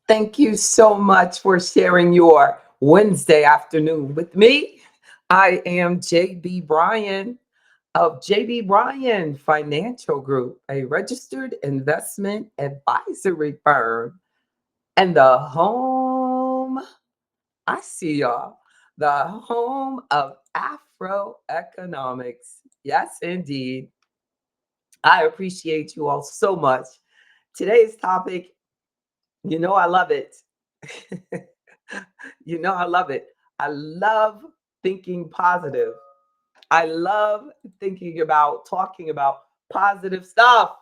Thank you so much for sharing your Wednesday afternoon with me. I am JB Bryan of JB Bryan Financial Group, a registered investment advisory firm, and the home, I see y'all, the home of Afro economics. Yes, indeed. I appreciate you all so much. Today's topic, I love it. I love it. I love thinking positive. I love thinking about talking about positive stuff.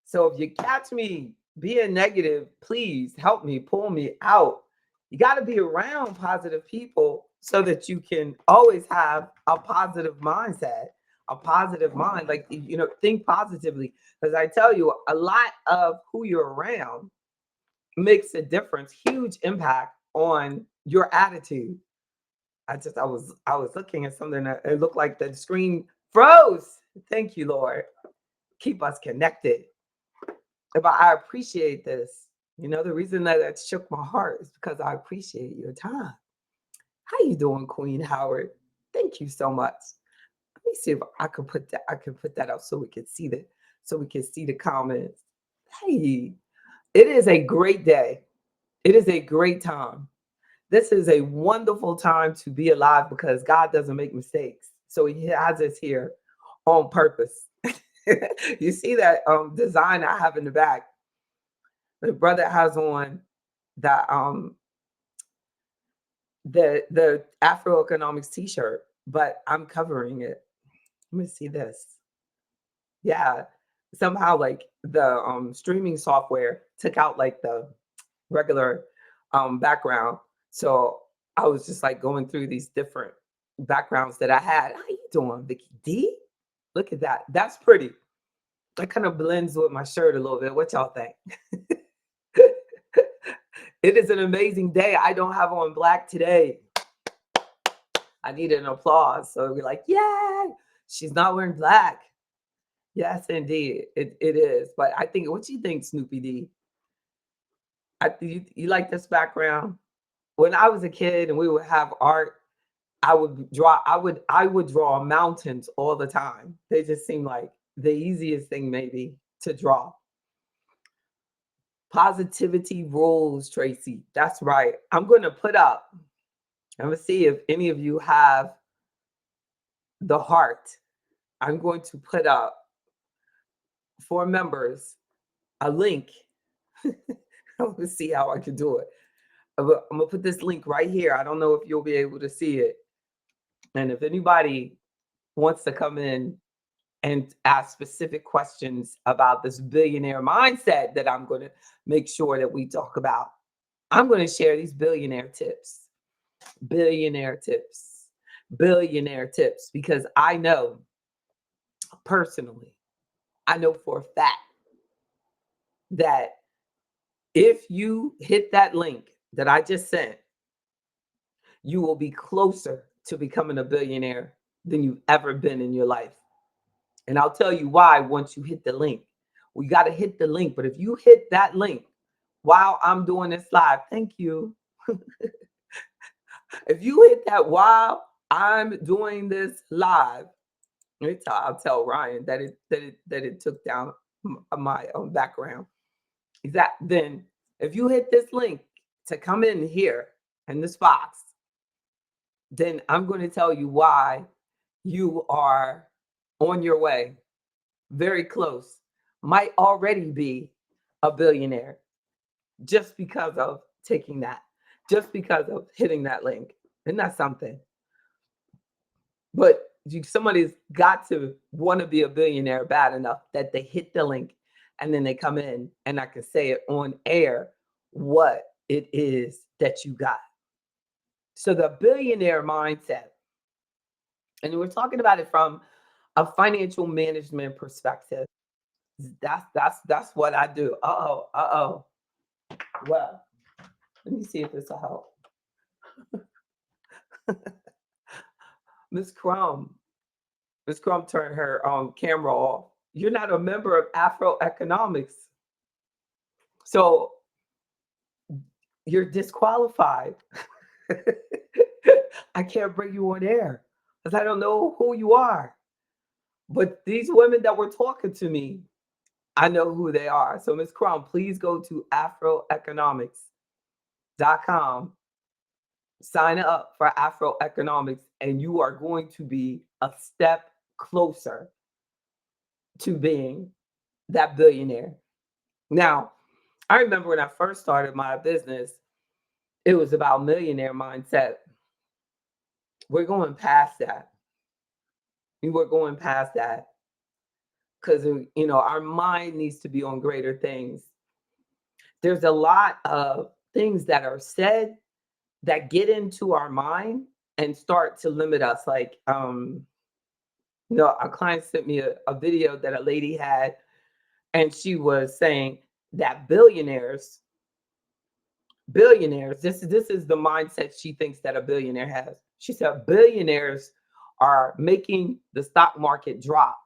So if you catch me being negative, please help me, pull me out. You got to be around positive people so that you can always have a positive mindset, a positive mind. Like, think positively. Because I tell you, a lot of who you're around makes a difference, huge impact on your attitude. I was looking at something that it looked like the screen froze. Thank you, Lord. Keep us connected. But I appreciate this. The reason that shook my heart is because I appreciate your time. How you doing, Queen Howard? Thank you so much. Let me see if I can put that. I can put that up so we can see the comments. Hey, it is a great day. It is a great time. This is a wonderful time to be alive because God doesn't make mistakes. So he has us here on purpose. You see that design I have in the back. The brother has on the the Afro economics t-shirt, but I'm covering it. Let me see this. Yeah. Somehow like the streaming software took out like the regular background. So I was just like going through these different backgrounds that I had. How you doing, Vicky D? Look at that. That's pretty. That kind of blends with my shirt a little bit. What y'all think? It is an amazing day. I don't have on black today. I need an applause. So we're like, yay! She's not wearing black. Yes, indeed. It is. But I think, what you think, Snoopy D? You like this background? When I was a kid and we would have art, I would draw mountains all the time. They just seem like the easiest thing maybe to draw. Positivity rules, Tracy. That's right. I'm going to put up. I'm going to see if any of you have the heart. I'm going to put up for members a link. I'm going to see how I can do it. I'm going to put this link right here. I don't know if you'll be able to see it. And if anybody wants to come in and ask specific questions about this billionaire mindset that I'm going to make sure that we talk about, I'm going to share these billionaire tips, billionaire tips, billionaire tips, because I know personally, I know for a fact that if you hit that link that I just sent, you will be closer to becoming a billionaire than you've ever been in your life. And I'll tell you why once you hit the link. We got to hit the link. But if you hit that link while I'm doing this live, thank you. If you hit that while I'm doing this live, I'll tell Ryan that it took down my own background. Then if you hit this link to come in here in this box, then I'm going to tell you why you are on your way, very close, might already be a billionaire just because of taking that, just because of hitting that link. Isn't that something? But somebody's got to want to be a billionaire bad enough that they hit the link and then they come in and I can say it on air what it is that you got. So the billionaire mindset, and we're talking about it from a financial management perspective. That's what I do. Uh-oh. Well, let me see if this will help. Miss Crumb. Miss Crumb turned her camera off. You're not a member of Afro Economics. So you're disqualified. I can't bring you on air because I don't know who you are. But these women that were talking to me, I know who they are. So, Miss Crum, please go to afroeconomics.com, sign up for Afroeconomics, and you are going to be a step closer to being that billionaire. Now, I remember when I first started my business, it was about millionaire mindset. We're going past that. We were going past that because our mind needs to be on greater things. There's a lot of things that are said that get into our mind and start to limit us. Like, a client sent me a video that a lady had, and she was saying that billionaires, this is the mindset she thinks that a billionaire has. She said billionaires are making the stock market drop.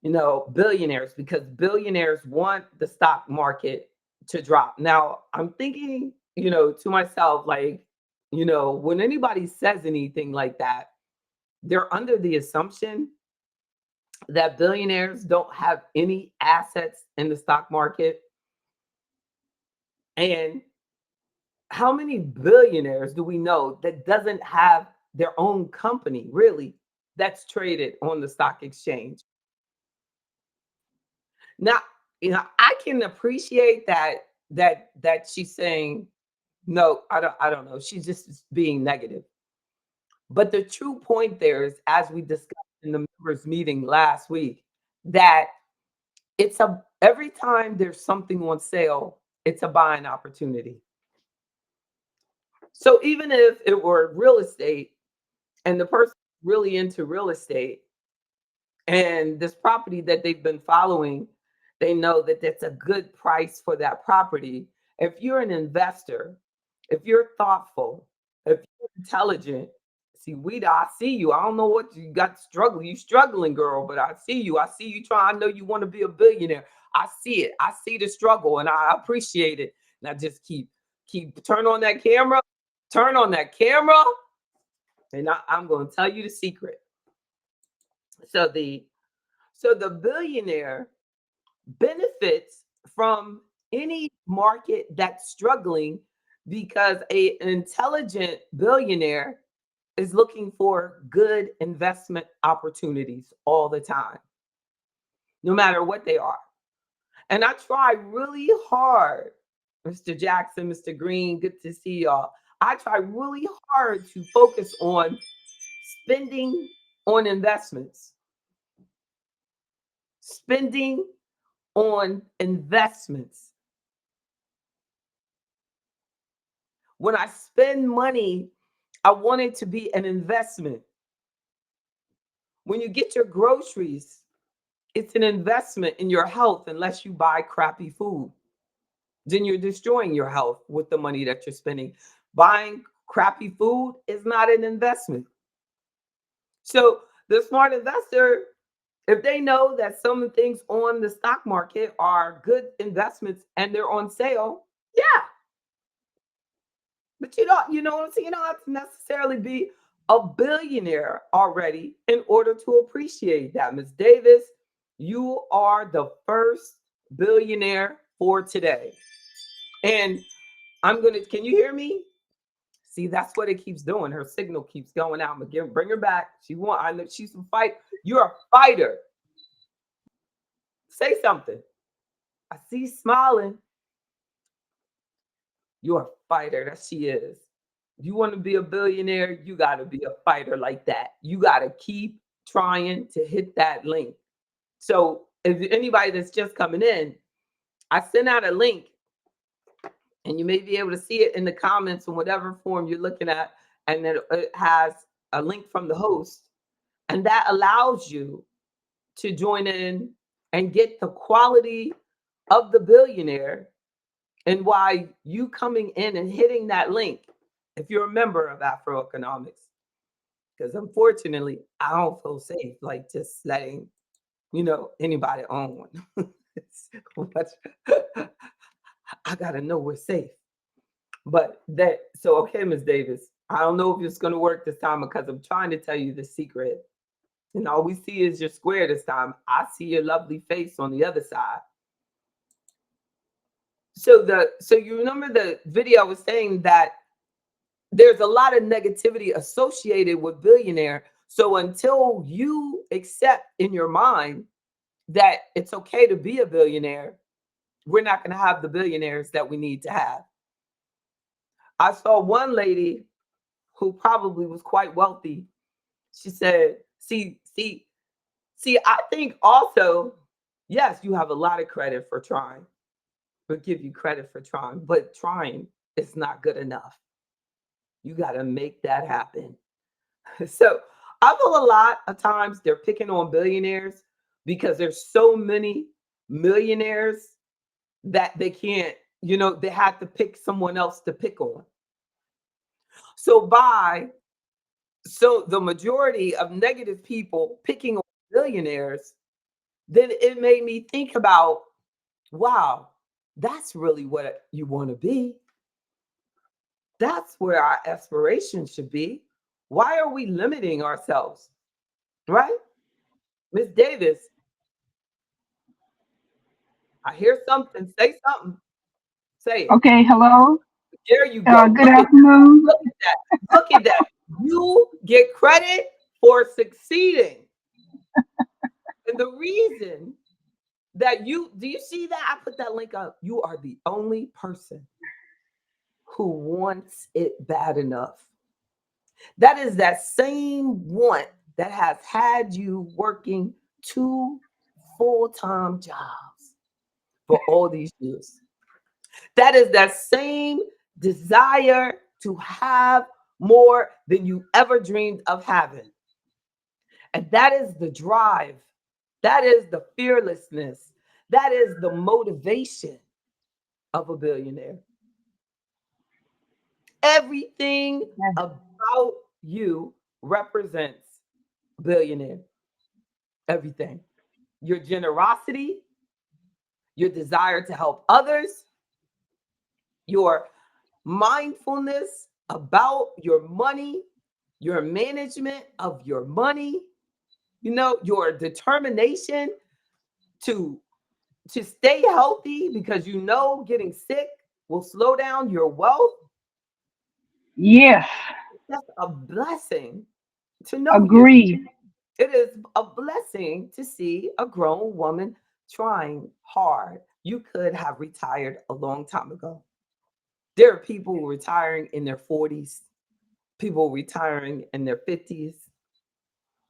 Billionaires, because billionaires want the stock market to drop. Now, I'm thinking, to myself, like, when anybody says anything like that, they're under the assumption that billionaires don't have any assets in the stock market. And how many billionaires do we know that doesn't have their own company, really, that's traded on the stock exchange? Now, I can appreciate that she's saying, no, I don't know. She's just being negative. But the true point there is, as we discussed in the members meeting last week, that every time there's something on sale, it's a buying opportunity. So even if it were real estate and the person really into real estate, and this property that they've been following, they know that that's a good price for that property. If you're an investor, if you're thoughtful, if you're intelligent, see, I see you. I don't know what you got struggling. You struggling, girl, but I see you. I see you trying. I know you want to be a billionaire. I see it. I see the struggle, and I appreciate it. And I just keep turn on that camera, turn on that camera, and I'm going to tell you the secret. So the billionaire benefits from any market that's struggling because an intelligent billionaire is looking for good investment opportunities all the time, no matter what they are. And I try really hard, Mr. Jackson, Mr. Green, good to see y'all. I try really hard to focus on spending on investments, spending on investments. When I spend money, I want it to be an investment. When you get your groceries, it's an investment in your health unless you buy crappy food. Then you're destroying your health with the money that you're spending. Buying crappy food is not an investment. So the smart investor, if they know that some of the things on the stock market are good investments and they're on sale, yeah. But what I'm saying? You don't have to necessarily be a billionaire already in order to appreciate that. Miss Davis, you are the first billionaire for today. And can you hear me? See, that's what it keeps doing. Her signal keeps going out. I'm gonna bring her back. I know she's a fight. You're a fighter. Say something. I see you smiling. You're a fighter. That she is. You want to be a billionaire, you got to be a fighter like that. You got to keep trying to hit that link. So, if anybody that's just coming in, I sent out a link and you may be able to see it in the comments in whatever form you're looking at. And then it has a link from the host, and that allows you to join in and get the quality of the billionaire. And why you coming in and hitting that link, if you're a member of Afroeconomics, because unfortunately, I don't feel safe like just letting anybody on. It's much- I gotta know we're safe. But that so okay, Miss Davis. I don't know if it's gonna work this time because I'm trying to tell you the secret. And all we see is your square this time. I see your lovely face on the other side. So you remember the video was saying that there's a lot of negativity associated with billionaire. So until you accept in your mind that it's okay to be a billionaire, we're not going to have the billionaires that we need to have. I saw one lady who probably was quite wealthy. She said, see, I think also, yes, you have a lot of credit for trying. We'll give you credit for trying, but trying is not good enough. You got to make that happen. So I feel a lot of times they're picking on billionaires because there's so many millionaires that they can't, they have to pick someone else to pick on. So the majority of negative people picking on billionaires, then it made me think about, wow, that's really what you want to be. That's where our aspiration should be. Why are we limiting ourselves? Right? Miss Davis, I hear something. Say something. Say it. Okay, hello. There you go. Good Look at afternoon. look at that. Look at that. You get credit for succeeding. And the reason that you do you see that? I put that link up. You are the only person who wants it bad enough. That is that same want that has had you working two full-time jobs for all these years. That is that same desire to have more than you ever dreamed of having. And that is the drive. That is the fearlessness. That is the motivation of a billionaire. Everything about you represents billionaire. Everything. Your generosity, your desire to help others, your mindfulness about your money, your management of your money, your determination to to stay healthy because getting sick will slow down your wealth. Yes, That's a blessing to know you. agreed. It is a blessing to see a grown woman trying hard. You could have retired a long time ago. There are people retiring in their 40s, people retiring in their 50s.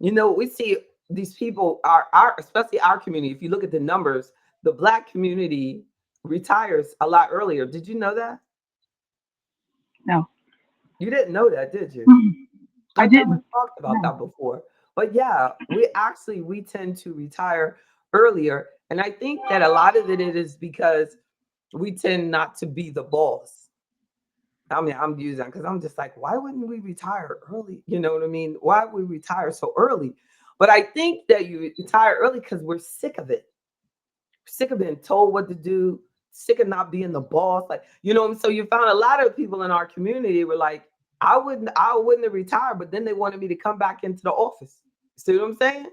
We see these people our especially our community. If you look at the numbers, the black community retires a lot earlier. Did you know that? No, You didn't know that, did you? mm, I I thought we didn't. talked about No. that before. But yeah, we tend to retire earlier. And I think that a lot of it is because we tend not to be the boss. I mean, I'm using because I'm just like, why wouldn't we retire early? You know what I mean? Why would we retire so early? But I think that you retire early because we're sick of it. Sick of being told what to do, sick of not being the boss. Like, so you found a lot of people in our community were like, I wouldn't have retired, but then they wanted me to come back into the office. See what I'm saying?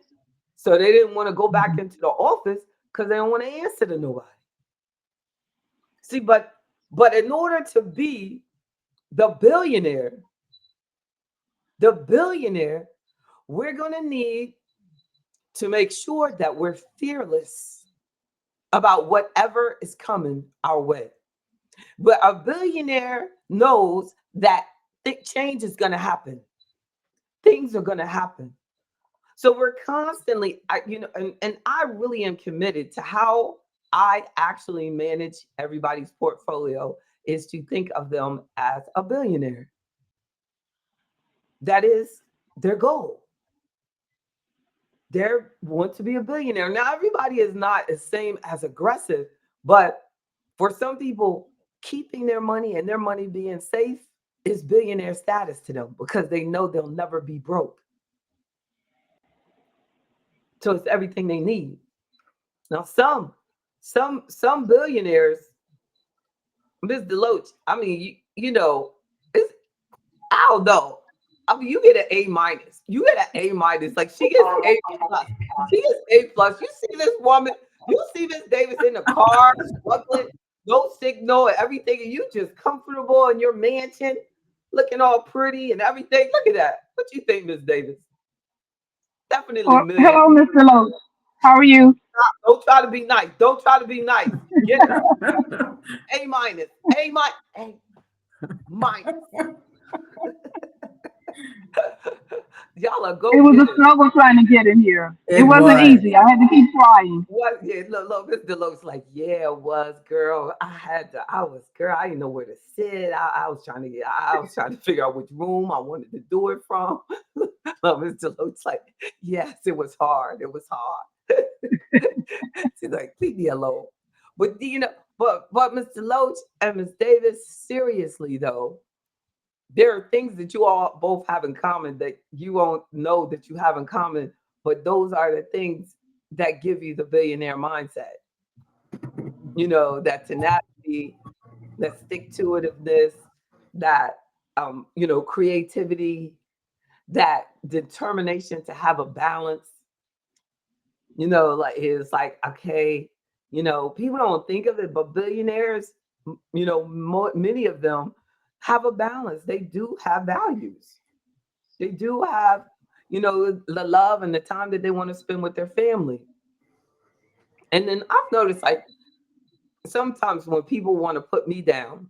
So they didn't want to go back Mhm. into the office because they don't want to answer to nobody. See, but in order to be the billionaire, the billionaire, we're gonna need to make sure that we're fearless about whatever is coming our way. But a billionaire knows that change is going to happen. Things are going to happen. So we're constantly, and I really am committed to how I actually manage everybody's portfolio is to think of them as a billionaire. That is their goal. They want to be a billionaire. Now, everybody is not the same as aggressive, but for some people, keeping their money and their money being safe is billionaire status to them because they know they'll never be broke. So it's everything they need. Now, some billionaires, Miss Deloach, I mean, it's, I don't know. I mean, you get an A minus. You get an A minus. Like she gets A plus. She gets A plus. You see this woman, you see Miss Davis in the car, struggling, no signal and everything, and you just comfortable in your mansion, looking all pretty and everything. Look at that. What you think, Miss Davis? Definitely Oh, million. hello, Mr. Lowe. How are you? Don't try to be nice. Don't try to be nice. Get it. A minus. A minus. A minus. Y'all are It go was a getters. struggle trying to get in here. It It wasn't was. easy. I had to keep trying. What? Yeah, look, Miss Deloach like, yeah, it was, girl. I was, girl. I didn't know where to sit. I was trying to get, I was trying to figure out which room I wanted to do it from. Miss Deloach like, yes, it was hard. It was hard. She's like, leave me alone. But but Mr. Loach and Miss Davis, seriously though, there are things that you all both have in common that you won't know that you have in common, but those are the things that give you the billionaire mindset. That tenacity, that stick to itiveness, that creativity, that determination to have a balance. Like it's like, okay, people don't think of it, but billionaires, many of them have a balance. They do have values. They do have, the love and the time that they want to spend with their family. And then I've noticed, like, sometimes when people want to put me down,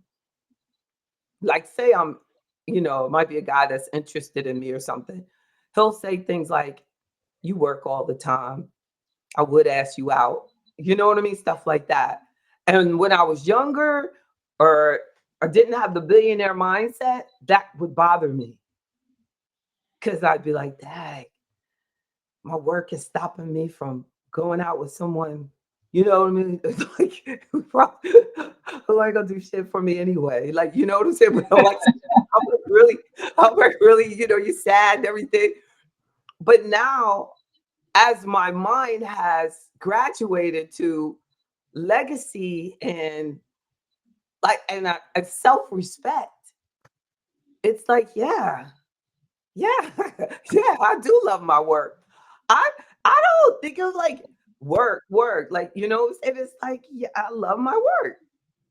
like, say it might be a guy that's interested in me or something, he'll say things like, you work all the time. I would ask you out. You know what I mean? Stuff like that. And when I was younger or didn't have the billionaire mindset, that would bother me because I'd be like, dang, my work is stopping me from going out with someone. You know what I mean? It's like, who ain't gonna do shit for me anyway? Like, you know what I'm saying? But I'm like, I'm like really, you're sad and everything. But now, as my mind has graduated to legacy and like and self-respect, it's like, yeah, yeah, yeah, I do love my work. I I don't think of like work. Like, it's like, yeah, I love my work.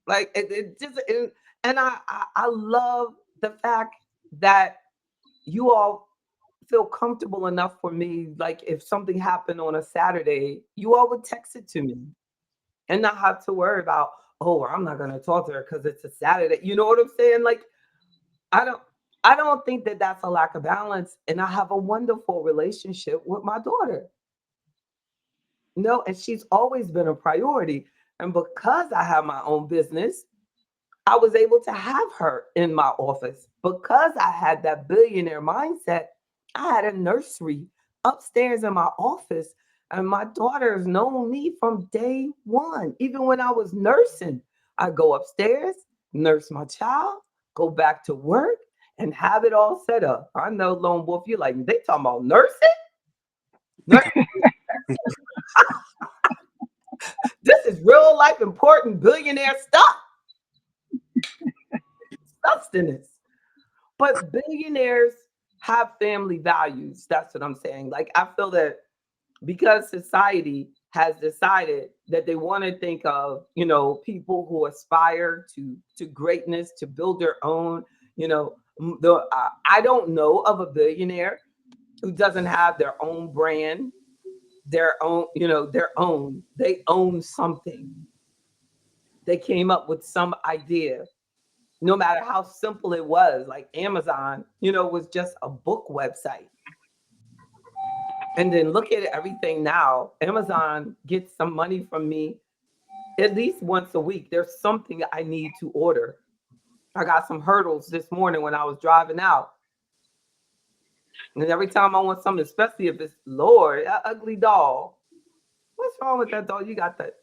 Like it just and I love the fact that you all feel comfortable enough for me. Like if something happened on a Saturday, you all would text it to me and not have to worry about, oh, I'm not gonna talk to her because it's a Saturday. You know what I'm saying? Like I don't I don't think that that's a lack of balance. And I have a wonderful relationship with my daughter. No, and she's always been a priority. And because I have my own business, I was able to have her in my office because I had that billionaire mindset. I had a nursery upstairs in my office, and my daughter has known me from day one. Even when I was nursing, I go upstairs, nurse my child, go back to work, and have it all set up. I know, Lone Wolf, you're like, they talking about nursing? Nur- This is real life important billionaire stuff, sustenance. But billionaires have family values. That's what I'm saying. Like I feel that because society has decided that they want to think of, people who aspire to greatness, to build their own, I don't know of a billionaire who doesn't have their own brand, their own. They own something. They came up with some idea, no matter how simple it was. Like Amazon, was just a book website. And then look at everything now. Amazon gets some money from me at least once a week. There's something I need to order. I got some hurdles this morning when I was driving out. And every time I want something, especially if it's Lord, that ugly doll. What's wrong with that doll? You got that.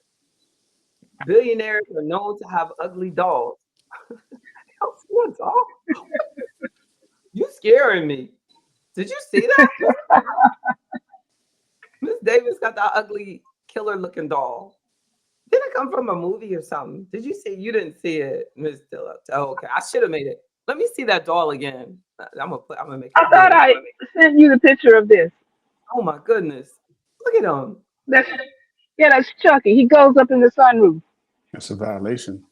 Billionaires are known to have ugly dolls. What doll? You scaring me. Did you see that? Miss Davis got that ugly killer looking doll. Did it come from a movie or something? Did you see? You didn't see it, Miss Dilla. Oh, okay. I should have made it. Let me see that doll again. I'm gonna put. I'm gonna make I it thought big. I sent you the picture of this. Oh my goodness! Look at him. That's yeah, that's Chucky. He goes up in the sunroof. That's a violation.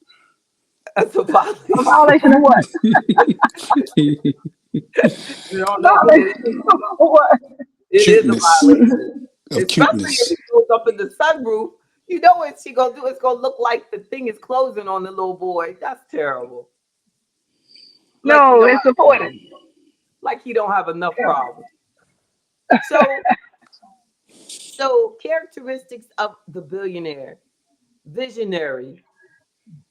That's a A violation. violation of what? You don't A know, but violation of what? it is a Cuteness. violation. Of Especially if cuteness. it goes up in the sunroof. You know what she gonna do? It's gonna look like the thing is closing on the little boy. That's terrible. Like he No, don't it's have, supported. like he don't have enough problems. So characteristics of the billionaire: visionary,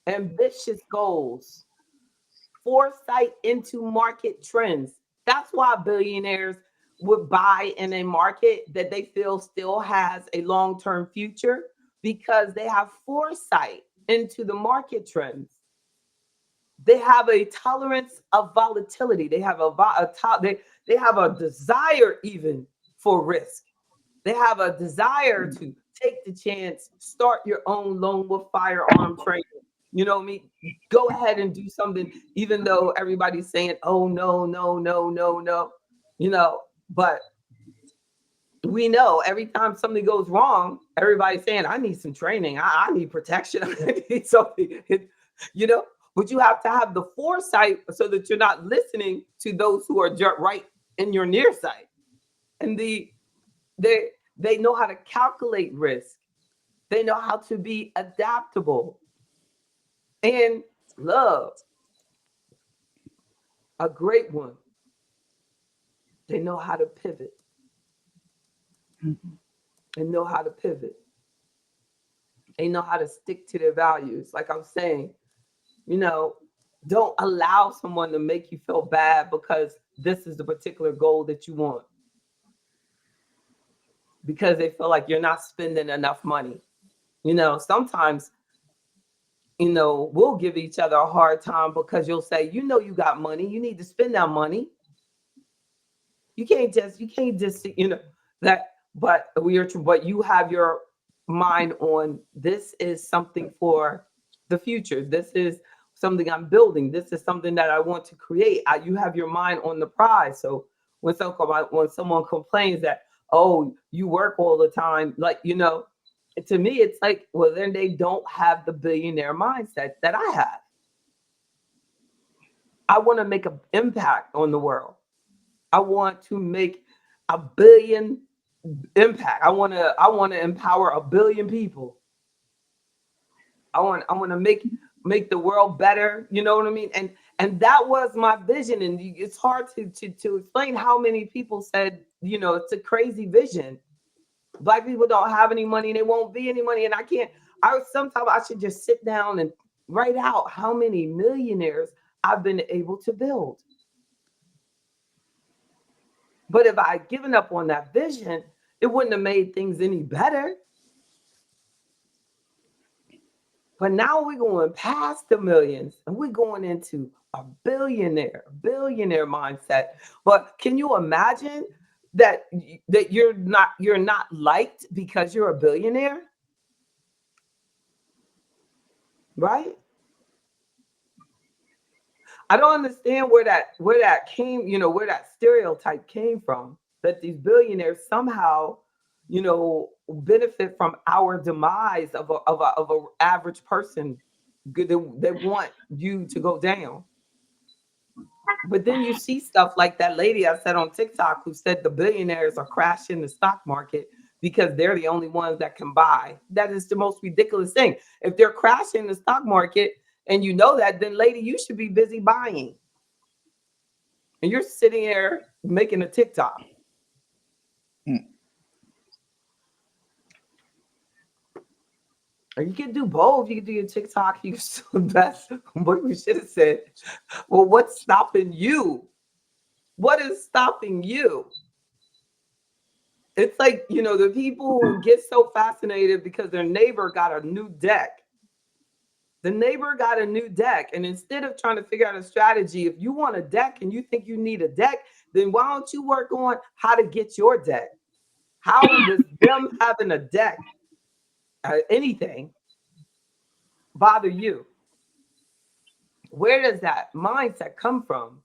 ambitious goals, foresight into market trends. That's why billionaires would buy in a market that they feel still has a long term future because they have foresight into the market trends. They have a tolerance of volatility. They have they have a desire even for risk. They have a desire to take the chance, start your own lone wolf firearm training. You know what I mean? Go ahead and do something, even though everybody's saying, oh, no, no, no, no, no. You know, but we know every time something goes wrong, everybody's saying, I need some training. I need protection. I need something, you know, but you have to have the foresight so that you're not listening to those who are right in your near sight. And they they know how to calculate risk. They know how to be adaptable and love. A great one. They know how to pivot and know how to pivot. They know how to stick to their values. Like I'm saying, you know, don't allow someone to make you feel bad because this is the particular goal that you want because they feel like you're not spending enough money. You know, sometimes, we'll give each other a hard time because you'll say, you got money, you need to spend that money. You can't just that, but you have your mind on this is something for the future. This is something I'm building. This is something that I want to create. You have your mind on the prize. So when someone complains that, oh, you work all the time, like, to me it's like, well, then they don't have the billionaire mindset that I have. I want to make an impact on the world. I want to make a billion impact. I want to empower a billion people. I want to make the world better. You know what I mean? And that was my vision. And it's hard to explain how many people said, it's a crazy vision. Black people don't have any money and there won't be any money. And I can't. Sometimes I should just sit down and write out how many millionaires I've been able to build. But if I had given up on that vision, it wouldn't have made things any better. But now we're going past the millions and we're going into a billionaire mindset. But can you imagine that you're not liked because you're a billionaire, right? I don't understand where that came, where that stereotype came from, that these billionaires somehow, benefit from our demise of a average person. They want you to go down. But then you see stuff like that lady I said on TikTok who said the billionaires are crashing the stock market because they're the only ones that can buy. That is the most ridiculous thing. If they're crashing the stock market and you know that, then lady, you should be busy buying. And you're sitting there making a TikTok. Mm. Or you can do both. You can do your TikTok, you can still invest. What we should have said, well, what's stopping you? What is stopping you? It's like, the people who get so fascinated because their neighbor got a new deck. The neighbor got a new deck. And instead of trying to figure out a strategy, if you want a deck and you think you need a deck, then why don't you work on how to get your deck? How does them having a deck, anything, bother you? Where does that mindset come from?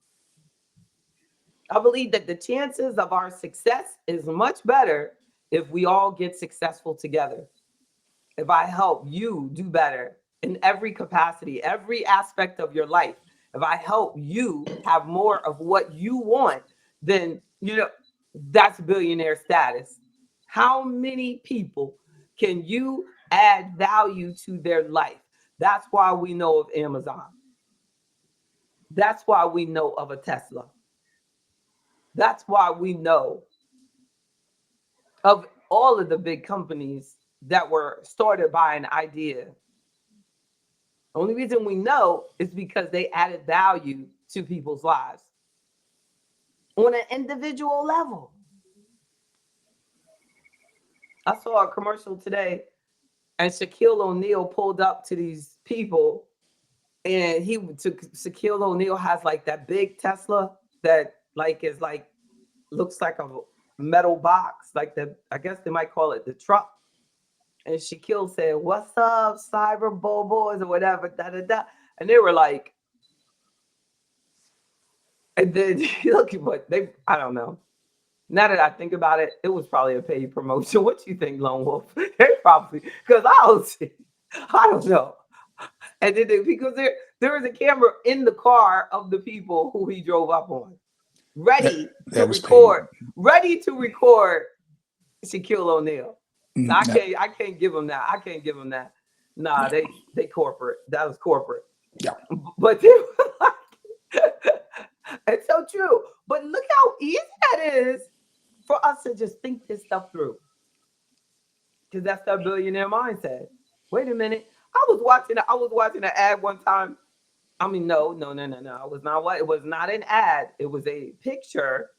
I believe that the chances of our success is much better if we all get successful together. If I help you do better in every capacity, every aspect of your life, if I help you have more of what you want, then, that's billionaire status. How many people can you add value to their life? That's why we know of Amazon. That's why we know of a Tesla. That's why we know of all of the big companies that were started by an idea. Only reason we know is because they added value to people's lives on an individual level. I saw a commercial today, and Shaquille O'Neal pulled up to these people, and Shaquille O'Neal has like that big Tesla that like is like looks like a metal box, like I guess they might call it the truck. And Shaquille said, "What's up, cyber boys or whatever?" Da da da. And they were like, and then look at what they. I don't know. Now that I think about it, it was probably a paid promotion. What you think, Lone Wolf? They probably because I don't see. I don't know. And then because there was a camera in the car of the people who he drove up on, That ready to that was paid. ready to record Shaquille O'Neal. So Mm, that, I can't give him that. I can't give him that. Nah, yeah, they corporate. That was corporate. yeah. But they were like, it's so true. But look how easy that is for us to just think this stuff through. Because that's that billionaire mindset. Wait a minute. I was watching an ad one time. I mean, no. It was not what it was not an ad. It was a picture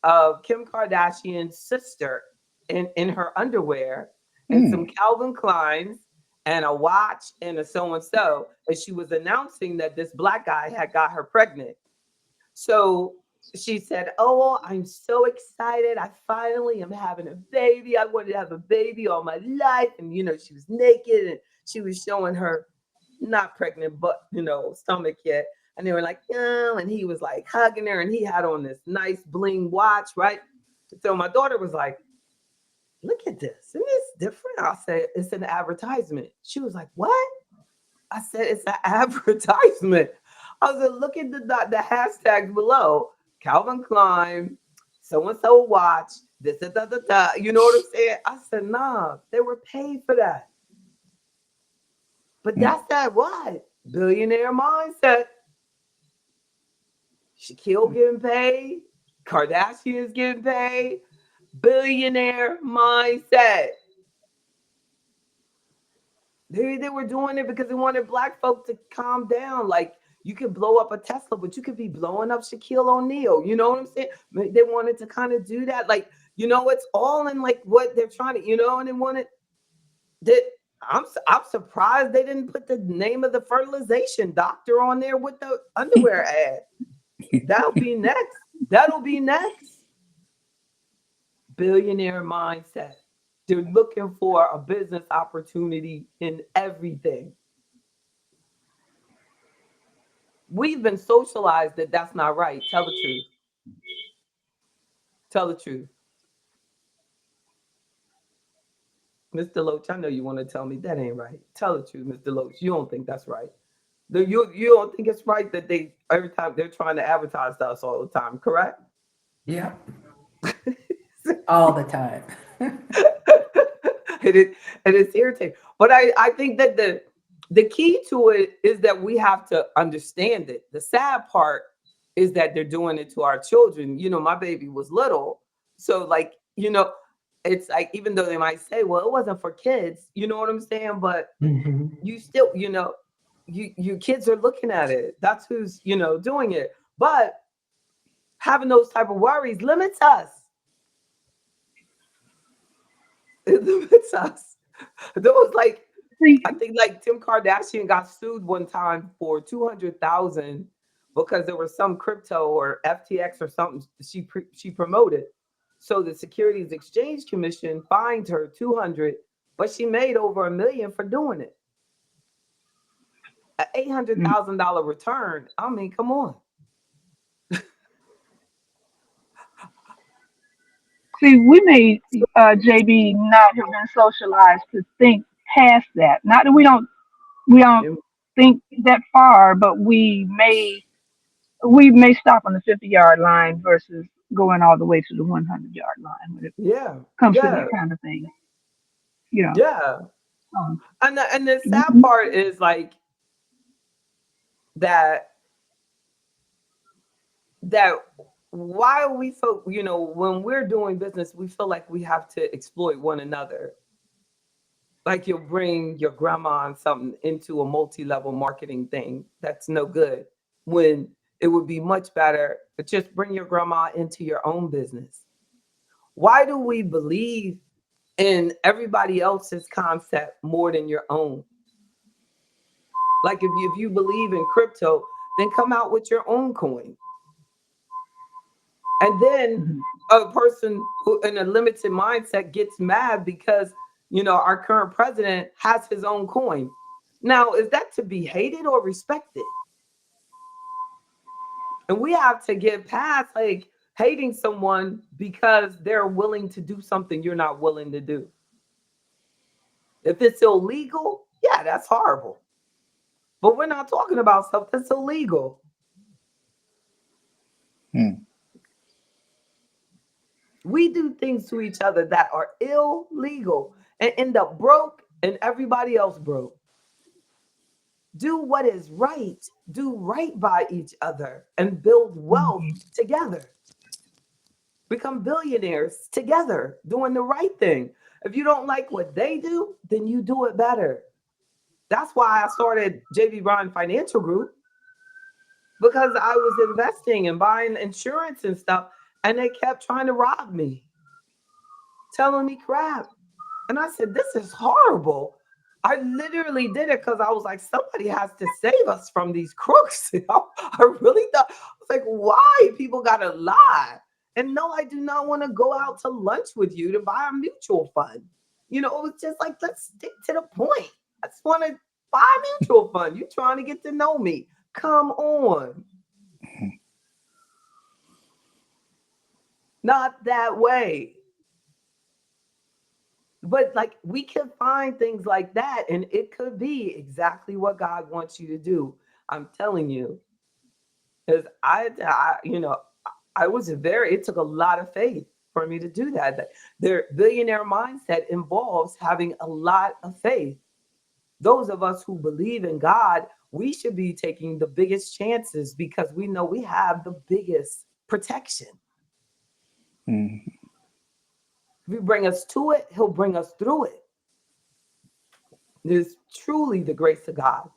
of Kim Kardashian's sister in her underwear and some Mm, Calvin Kleins and a watch and a so and so. And she was announcing that this black guy had got her pregnant. So she said, "Oh, well, I'm so excited. I finally am having a baby. I wanted to have a baby all my life." And, she was naked and she was showing her not pregnant, but, stomach yet. And they were like, "Oh," and he was like hugging her and he had on this nice bling watch, right? So my daughter was like, "Look at this. Isn't this different?" I said, "It's an advertisement." She was like, "What?" I said, "It's an advertisement." I was like, "Look at the hashtags below. Calvin Klein, so and so watch, this, da, da, da, da." You know what I'm saying? I said, "Nah, they were paid for that." But mm, that's that what? Billionaire mindset. Shaquille getting paid, Kardashians getting paid, billionaire mindset. They were doing it because they wanted black folk to calm down. Like you could blow up a Tesla, but you could be blowing up Shaquille O'Neal. You know what I'm saying? They wanted to kind of do that. Like, it's all in like what they're trying to, and they wanted that. I'm surprised they didn't put the name of the fertilization doctor on there with the underwear ad. That'll be next. That'll be next. Billionaire mindset. They're looking for a business opportunity in everything. We've been socialized that that's not right. Tell the truth. Tell the truth. Mr. Loach, I know you want to tell me that ain't right. Tell the truth, Mr. Loach. You don't think that's right. You don't think it's right that they every time they're trying to advertise to us all the time, correct? Yeah, all the time. it is it is irritating. But I think that the key to it is that we have to understand it. The sad part is that they're doing it to our children. My baby was little. So like, it's like even though they might say, well, it wasn't for kids, you know what I'm saying? But Hmm. you still, you kids are looking at it. That's who's, doing it. But having those type of worries limits us. It limits us. Those like See, I think like Tim Kardashian got sued one time for 200,000 because there was some crypto or FTX or something she promoted. So the Securities Exchange Commission fined her 200, but she made over a million for doing it. $800,000 return. I mean, come on. See, we may, JB, not have been socialized to think past that. Not that we don't And think that far, but we may stop on the 50-yard line versus going all the way to the 100-yard line when it yeah, comes to yeah, that kind of thing. You know. yeah. Um, And the sad mhm. part is like that that why are we so, when we're doing business, we feel like we have to exploit one another. Like you'll bring your grandma and something into a multi-level marketing thing. That's no good. When it would be much better to just bring your grandma into your own business. Why do we believe in everybody else's concept more than your own? Like if you believe in crypto, then come out with your own coin. And then Mhm. a person who in a limited mindset gets mad because our current president has his own coin. Now, is that to be hated or respected? And we have to get past like hating someone because they're willing to do something you're not willing to do. If it's illegal, yeah, that's horrible. But we're not talking about stuff that's illegal. mm. We do things to each other that are illegal and end up broke and everybody else broke. Do what is right. Do right by each other and build wealth Mhm. together. Become billionaires together, doing the right thing. If you don't like what they do, then you do it better. That's why I started JB Bryan Financial Group, because I was investing and buying insurance and stuff, and they kept trying to rob me, telling me crap. And I said, this is horrible. I literally did it because I was like, somebody has to save us from these crooks. I really thought, I was like, why people got to lie? And no, I do not want to go out to lunch with you to buy a mutual fund. It was just like, let's stick to the point. I just want to buy a mutual fund. You trying to get to know me. Come on. Not that way. But like we could find things like that, and it could be exactly what God wants you to do. I'm telling you, because I was very. It took a lot of faith for me to do that. Their billionaire mindset involves having a lot of faith. Those of us who believe in God, we should be taking the biggest chances because we know we have the biggest protection. Mm. If He bring us to it, He'll bring us through it. It is truly the grace of God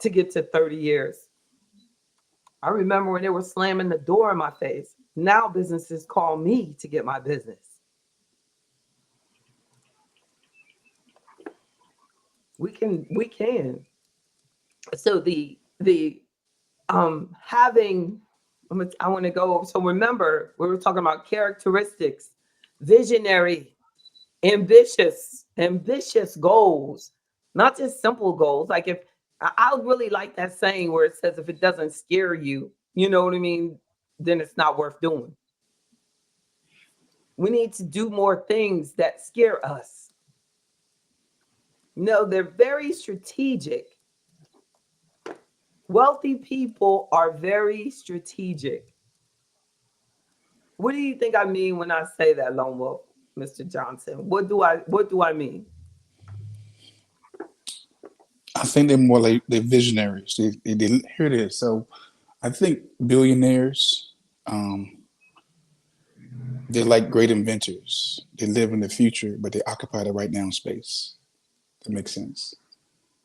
to get to 30 years. I remember when they were slamming the door in my face. Now businesses call me to get my business. We can. So the having I want to go. So remember, we were talking about characteristics, visionary, ambitious goals, not just simple goals. Like if I really like that saying where it says if it doesn't scare you, you know what I mean, then it's not worth doing. We need to do more things that scare us. No, they're very strategic. Wealthy people are very strategic. What do you think I mean when I say that, Lone Wolf, Mr. Johnson? What do I mean? I think they're more like they're visionaries. Here it is. So I think billionaires, um, they're like great inventors. They live in the future, but they occupy the right now space. That makes sense.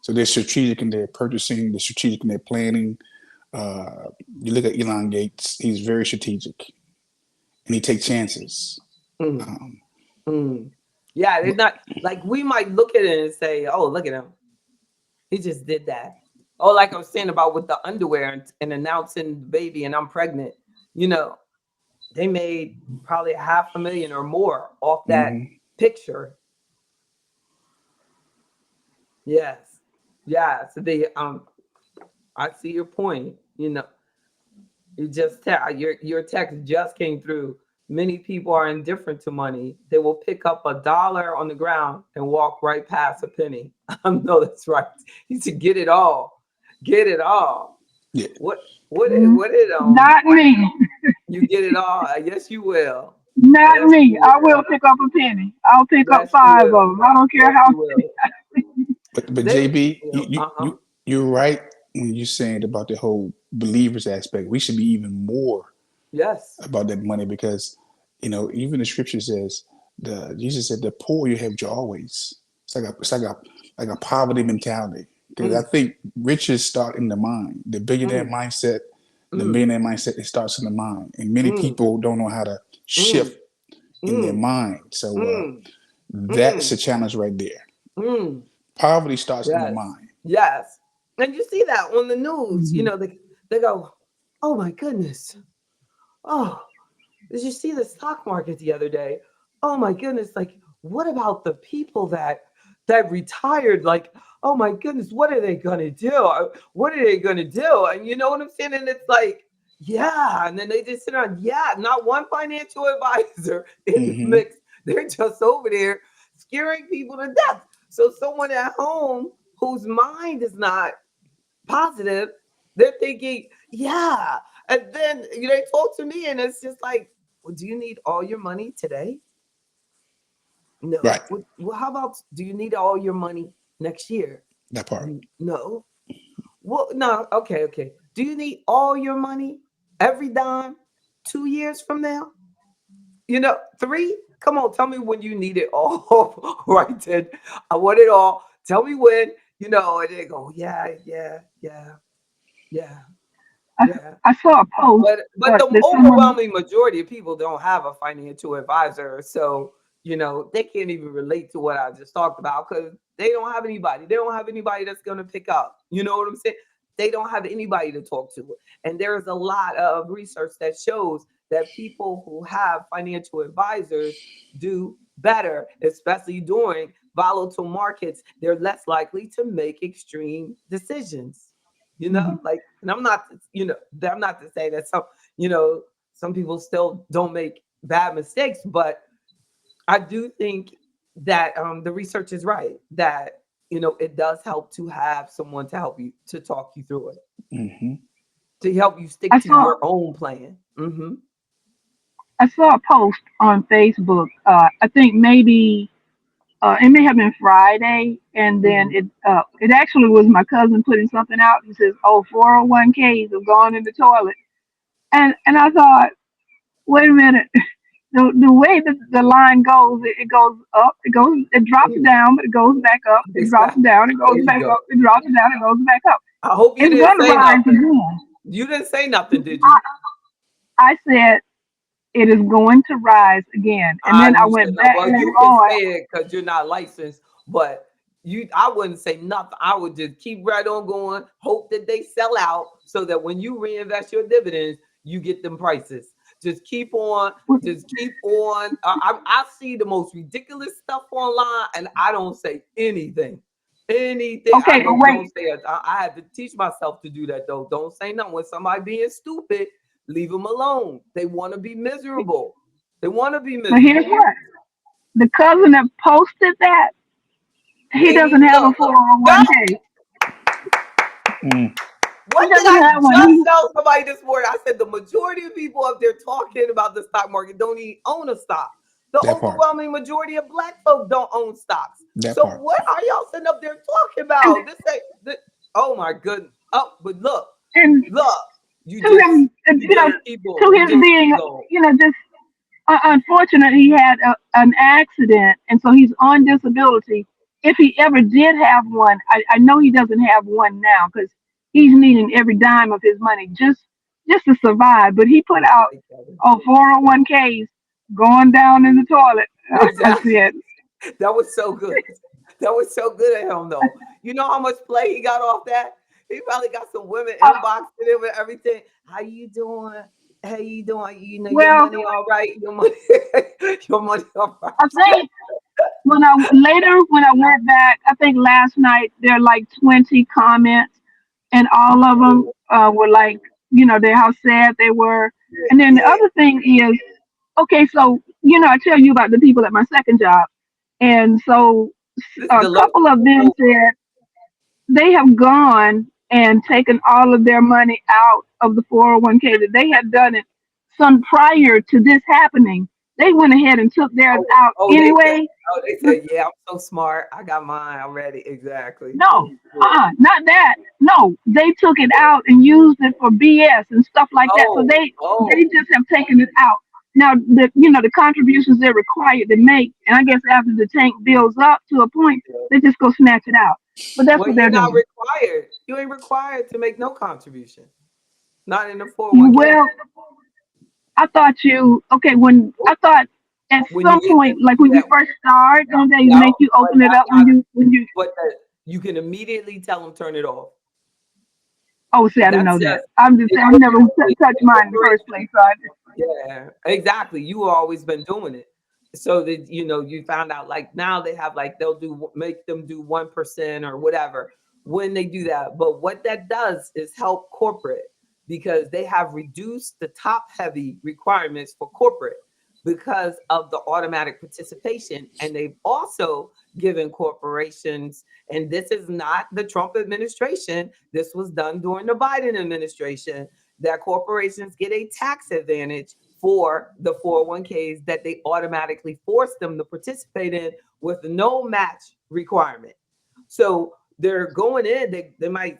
So they're strategic in their purchasing, they're strategic in their planning. Uh, you look at Elon Gates, he's very strategic and he takes chances. Mm, Um, mm. Yeah, they're not like we might look at it and say, "Oh, look at him. He just did that." Oh, like I was saying about with the underwear and announcing the baby and I'm pregnant. You know, they made probably a half a million or more off that mhm. picture. Yes. Yeah. So they I see your point. You just your text just came through. Many people are indifferent to money. They will pick up $1 on the ground and walk right past a penny. I know that's right. You should get it all. Get it all. Yeah, What Mm, what it not me. you get it all. Yes, you will. Not Yes, me. you I will will. pick up a penny. I'll pick up Yes, you five of will. them. I don't care Yes, how you many. will. but They, JB, uh-huh. you're right when you're saying about the whole believers aspect. We should be even more Yes. about that money because even the scripture says the Jesus said the poor you have always. It's like a poverty mentality because I Mm, think riches start in the mind. The billionaire mm, mindset, the mm, millionaire mindset, it starts in the mind, and many mm, people don't know how to mm, shift in their mm, mind. So mm, that's mm, a challenge right there. mm. Poverty starts in the Yes. mind. Yes. And you see that on the news, Mhm. they go, oh my goodness. Oh, did you see the stock market the other day? Oh my goodness. Like, what about the people that retired? Like, oh my goodness, what are they gonna do? What are they gonna do? And you know what I'm saying? And it's like, yeah. And then they just sit around, yeah, not one financial advisor in the Hmm. mix. They're just over there scaring people to death. So someone at home whose mind is not positive, they're thinking, yeah. And then they talk to me, and it's just like, well, do you need all your money today? Right. No. Well, how about, do you need all your money next year? That part. No. Well, no. Okay, okay. Do you need all your money, every dime, 2 years from now? Three? Come on, tell me when you need it all. Right then. I want it all. Tell me when, and they go, yeah, yeah, yeah, yeah, I, yeah. I saw a post But the that someone. overwhelming majority of people don't have a financial advisor, so they can't even relate to what I just talked about because they don't have anybody. They don't have anybody that's going to pick up. You know what I'm saying? They don't have anybody to talk to, and there's a lot of research that shows that people who have financial advisors do better, especially during volatile markets. They're less likely to make extreme decisions. Mhm. Like, and I'm not to say that you know some people still don't make bad mistakes, but I do think that the research is right, that it does help to have someone to help you, to talk you through it, Hmm. to help you stick I to saw your own plan. I saw a post on Facebook. I think maybe it may have been Friday, and then Hmm. it actually was my cousin putting something out. He says, "Oh, 401ks have gone in the toilet," and I thought, wait a minute. The way that the line goes, it goes up, it drops Hmm. down, but it goes back up, it drops Exactly. down, it goes There you back go. up, it drops down, it goes back up. I hope you It's didn't going to say rise nothing. again. You didn't say nothing, did you? I said it is going to rise again, and then I You should went know. back Well, later you can on. say it because you're not licensed, but I wouldn't say nothing. I would just keep right on going, hope that they sell out so that when you reinvest your dividends, you get them prices. Just keep on, just keep on. I see the most ridiculous stuff online, and I don't say anything. Anything. I Okay, but don't wait. say it. I had to teach myself to do that though. Don't say nothing when somebody being stupid. Leave them alone. They want to be miserable. They want to be But here's miserable. what: the cousin that posted that, he Ain't doesn't even have a look. No, 401k. Mm. He what did doesn't I have one. just tell somebody this morning? I said the majority of people up there talking about the stock market don't even own a stock. The That part. overwhelming majority of black folk don't own stocks. That So part. what are y'all sitting up there talking And about? This ain't this, oh my goodness. Oh, but and look, to him, you just keep to going. You his just keep being, going. just unfortunately, he had an accident, and so he's on disability. If he ever did have one, I know he doesn't have one now because he's needing every dime of his money just to survive. But he put That's out right, Kevin. 401ks going down in the toilet. I Exactly. said, That was so good. That was so good at him, though. You know how much play he got off that? He probably got some women uh, inboxing him and everything. How you doing? How you doing? Your well, money all right? Your money, your money all right? I think when I went back, I think last night there are like 20 comments, and all of them were like, they're how sad they were. And then the Yeah. other thing is, okay, so I tell you about the people at my second job, and so This a Deloach couple of them over. said they have gone and taken all of their money out of the 401k that they had done it some prior to this happening. They went ahead and took theirs Oh, out they said, anyway. yeah, I'm so smart. I got mine already. Exactly. No, not that. No, they took it out and used it for BS and stuff like that. So Oh, they oh, just have taken it out. Now the contributions they're required to make, and I guess after the tank builds up to a point, yeah. they just go snatch it out. But that's Well, what they're you're not doing. required. You ain't required to make no contribution. Not in the 401k. Well, I thought I thought at When you some get point, like into when you that, first start, don't they no, make you but open it that's up not. when you You can immediately tell them turn it off. oh see I didn't That's know that. just I'm just it's saying I've what never touched the mine in the first corporation. place. So I Yeah, exactly. You always been doing it. So that you found out like now they have like they'll do make them do 1% or whatever when they do that. But what that does is help corporate because they have reduced the top heavy requirements for corporate because of the automatic participation. And they've also given corporations, and this is not the Trump administration, this was done during the Biden administration, that corporations get a tax advantage for the 401ks that they automatically force them to participate in with no match requirement. So they're going in, they might,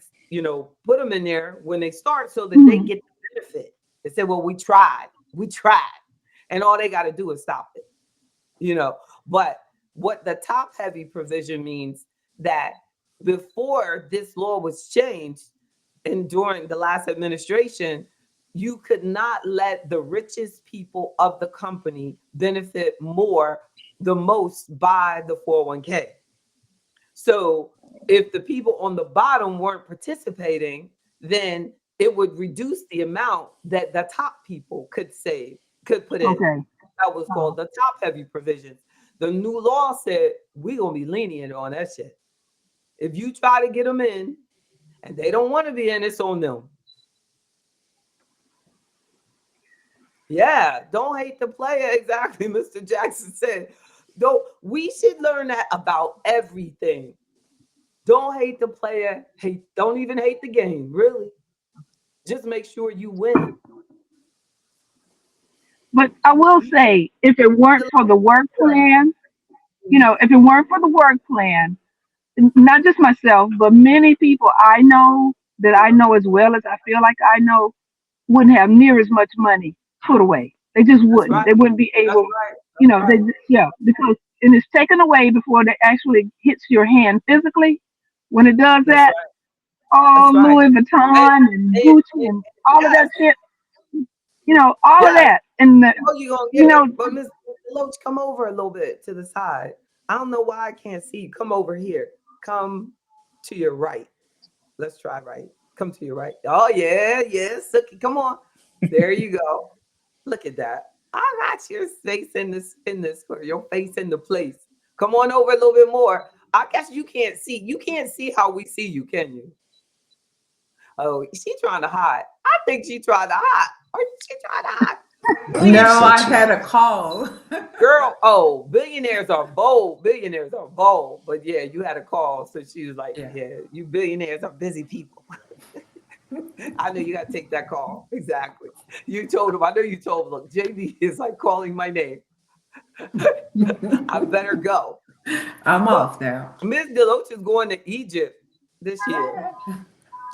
put them in there when they start so that they hmm. get the benefit. They say, well, we tried. And all they got to do is stop it, you know. But what the top heavy provision means that before this law was changed and during the last administration, you could not let the richest people of the company benefit the most by the 401k. So if the people on the bottom weren't participating, then it would reduce the amount that the top people could put in. Okay. That was Oh. called the top heavy provisions. The new law said we're gonna be lenient on that shit. If you try to get them in and they don't want to be in, it's on them. Yeah, don't hate the player. Exactly, Mr. Jackson said. Though we should learn that about everything. Don't hate the player. Don't even hate the game. Really, just make sure you win. But I will say, if it weren't for the work plan, if it weren't for the work plan, not just myself, but many people I know that I know as well as I feel like I know wouldn't have near as much money put away. They just That's wouldn't. right. They wouldn't be That's able, right. you That's know, they right. yeah, because and it's taken away before it actually hits your hand physically. When it does That's that, right. all That's right. Louis And, Vuitton and and, Gucci and and all of that yes, shit, all of yes. that. And Oh, you gonna you get know, it. But Miss Loach, come over a little bit to the side. I don't know why I can't see you. Come over here. Come to your right. Let's try right. Come to your right. Oh yeah, yes. Come on. There you go. Look at that. I got your face in this square. Your face in the place. Come on over a little bit more. I guess you can't see. You can't see how we see you, can you? Oh, she trying to hide. I think she tried to hide. Or she trying to hide. You're No, Billionaires, so I cute. had a call. girl. Oh, billionaires are bold. Billionaires are bold. But yeah, you had a call, so she was like, Yeah. "Yeah, you billionaires are busy people." I know you got to take that call. Exactly. You told him. I know you told him. Look, JB is like calling my name. I better go. I'm But off now. Miss Deloach is going to Egypt this year.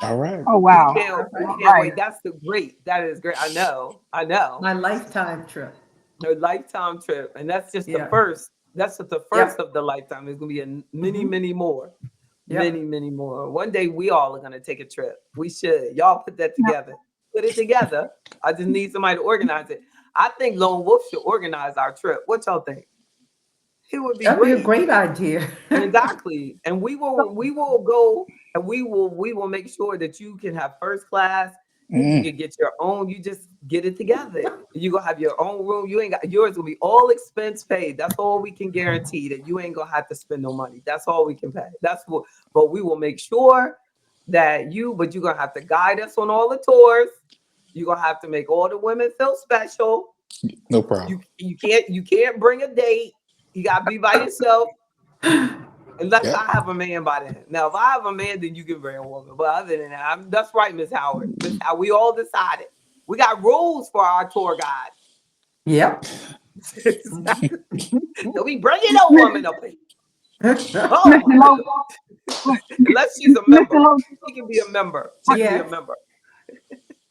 All right. oh We wow, can't. All We right. can't right. wait. That's the great. That is great. I know. I know. My lifetime trip. A lifetime trip, and that's just the Yeah. first. That's just the first Yep. of the lifetime. There's gonna be many, Hmm. many more, many, Yep. many more. One day we all are gonna take a trip. We should. Y'all put that No, together. Put it together. I just need somebody to organize it. I think Lone Wolf should organize our trip. What y'all think? It would be That'd be a great. great idea. Exactly. And we will go and we will make sure that you can have first class. You Mm. can get your own, you just get it together. You gonna have your own room. You ain't got yours will be all expense paid. That's all we can guarantee that you ain't gonna have to spend no money. That's all we can pay. That's what but we will make sure but you're gonna have to guide us on all the tours. You're gonna have to make all the women feel special. No problem. You can't bring a date. You gotta be by yourself. Unless Yep. I have a man by then. Now, if I have a man, then you can bring a woman. But other than that, that's right, Miss Howard. Miss Howard, we all decided. We got rules for our tour guide. Yep. Exactly. So we bringing no woman Mr. up here. Oh my Lowe, goodness. Unless she's a Mr. member. Lowe, She can be a member. She can be a Yes. member.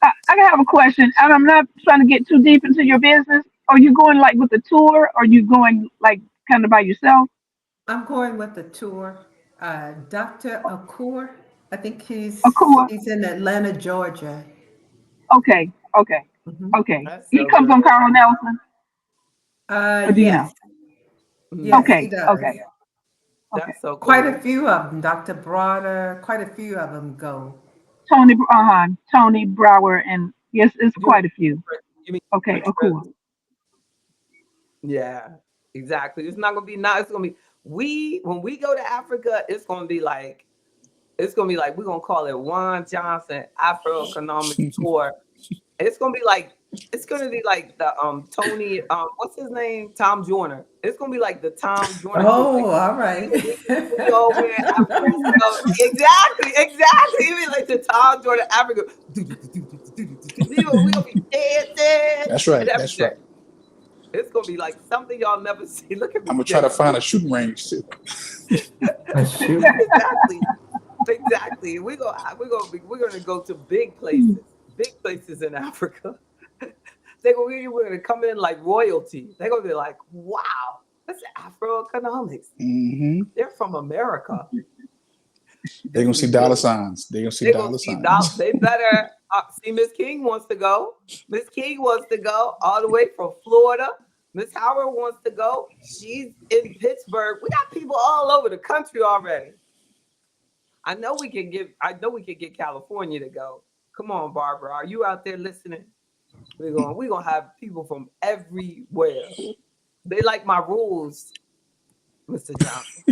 I have a question, and I'm not trying to get too deep into your business. Are you going like with the tour, or are you going like kind of by yourself? I'm going with the tour. Dr. Akur, I think A cool. he's in Atlanta, Georgia. Okay, okay, Mhm. okay. That's He so comes on good. Carl Nelson, or do you know? Yes, yes, Mm, he Okay, does. okay, okay. that's so Quite a cool. few of them. Dr. Broader, quite a few of them go. Tony Brower, and yes, it's You mean quite a few. you mean Okay, different cool. trips? Yeah, exactly. It's not gonna be nice. It's gonna be we when we go to Africa, it's gonna be like we're gonna call it Juan Johnson Afro Economics Tour. It's gonna be like the Tony what's his name, Tom Joyner. It's gonna be like the Tom Joyner tour. Like Oh, all right. we all wear Afro stuff. Exactly. You mean like the Tom Joyner Africa? We gonna be dancing That's and right. That's everything. right. It's gonna be like something y'all never see. Look at I'm Miss gonna try to J. find a shooting range too. Shoot. Exactly. Exactly. We're gonna go to big places in Africa. We're gonna come in like royalty. They're gonna be like, wow, that's Afro economics. Hmm. They're from America. They're This gonna is see dollar good. signs. They're gonna see They're gonna dollar see signs. they better see Miss King wants to go. Miss King wants to go all the way from Florida. Miss Howard wants to go. She's in Pittsburgh. We got people all over the country already. I know we can get California to go. Come on, Barbara. Are you out there listening? We're gonna have people from everywhere. They like my rules, Mr. Johnson.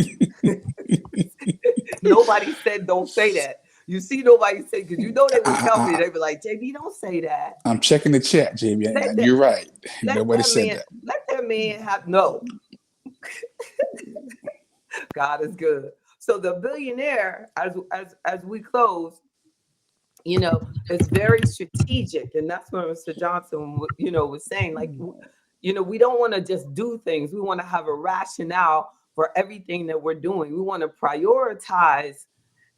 Nobody said don't say that. You see, nobody said because you know they would tell me. I, They'd be like, JB, don't say that. am checking the chat, JB. Let that You're right. let Nobody that said man that. let that man have no. God is good. So the billionaire, as we close, it's very strategic, and that's what Mr. Johnson, was saying. Like, we don't want to just do things. We want to have a rationale for everything that we're doing. We want to prioritize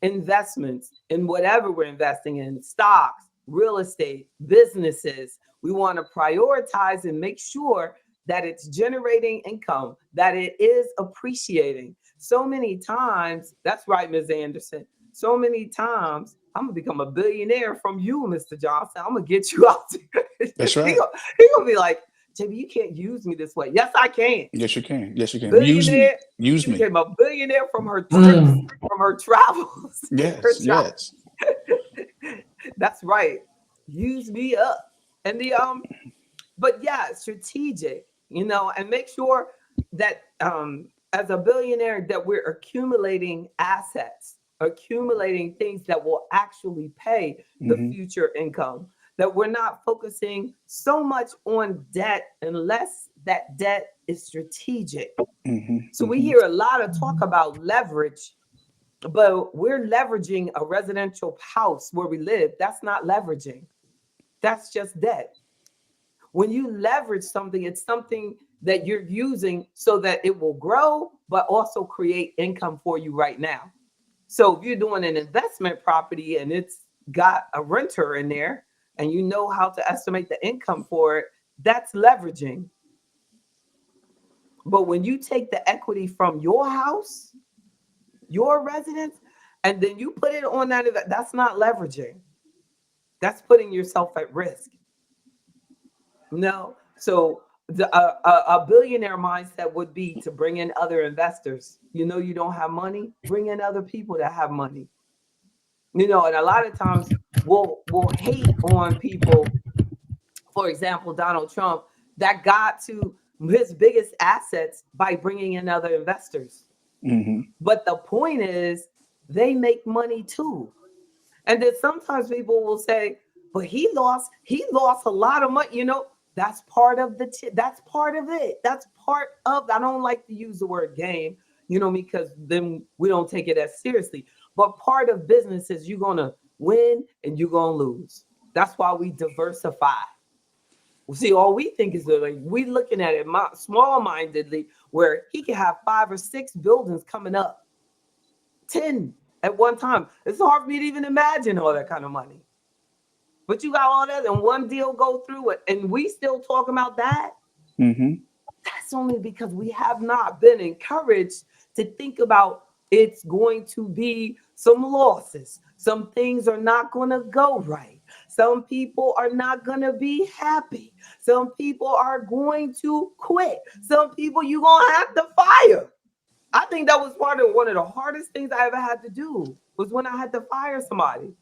investments in whatever we're investing in, stocks, real estate, businesses. We want to prioritize and make sure that it's generating income, that it is appreciating. So many times, that's right, Ms. Anderson. So many times, I'm gonna become a billionaire from you, Mr. Johnson. I'm gonna get you out there. That's he, right. gonna, he gonna be like, JB, you can't use me this way. Yes, I can. Yes, you can. Yes, you can. Use me. Billionaire. Use She me. became a billionaire from her trips, Mm. from her travels. her Yes. tra- Yes. That's right. Use me up. And but yeah, strategic, and make sure that as a billionaire that we're accumulating assets, accumulating things that will actually pay the Hmm. future income. That we're not focusing so much on debt unless that debt is strategic. Hmm. So we Hmm. hear a lot of talk about leverage, but we're leveraging a residential house where we live. That's not leveraging. That's just debt. When you leverage something, it's something that you're using so that it will grow, but also create income for you right now. So if you're doing an investment property and it's got a renter in there and you know how to estimate the income for it, that's leveraging. But when you take the equity from your house, your residence, and then you put it on that's not leveraging. That's putting yourself at risk. No. So a billionaire mindset would be to bring in other investors. You don't have money, bring in other people that have money. And a lot of times we'll hate on people. For example, Donald Trump that got to his biggest assets by bringing in other investors. Hmm. But the point is, they make money too. And then sometimes people will say, but he lost a lot of money. That's part of that's part of it. That's part of, I don't like to use the word game, because then we don't take it as seriously. But part of business is you're gonna win and you're gonna lose. That's why we diversify. See, all we think is that, like, we looking at it small mindedly, where he can have 5 or 6 buildings coming up, 10 at one time. It's hard for me to even imagine all that kind of money. But you got all that and one deal go through it, and we still talking about that. Hmm. That's only because we have not been encouraged to think about it's going to be some losses. Some things are not going to go right. Some people are not going to be happy. Some people are going to quit. Some people you're going to have to fire. I think that was one of the hardest things I ever had to do was when I had to fire somebody.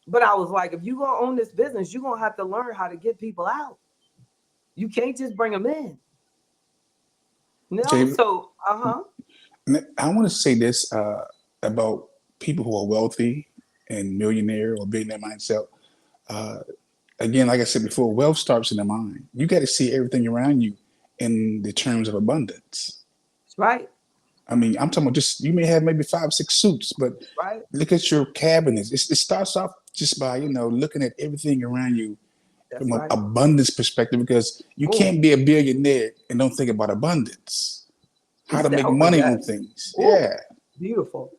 But I was like, if you're going to own this business, you're going to have to learn how to get people out. You can't just bring them in. No, David, so I want to say this about people who are wealthy and millionaire or billionaire mindset. Uh, Again, like I said before, wealth starts in the mind. You got to see everything around you in the terms of abundance. that's right. I mean, I'm talking about just you may have maybe 5, 6 suits, but That's right. look at your cabinets. It starts off just by looking at everything around you That's from an right. abundance perspective, because you Oh, can't be a billionaire and don't think about abundance, you how to said, make oh money on yes. things. Oh, Yeah, beautiful.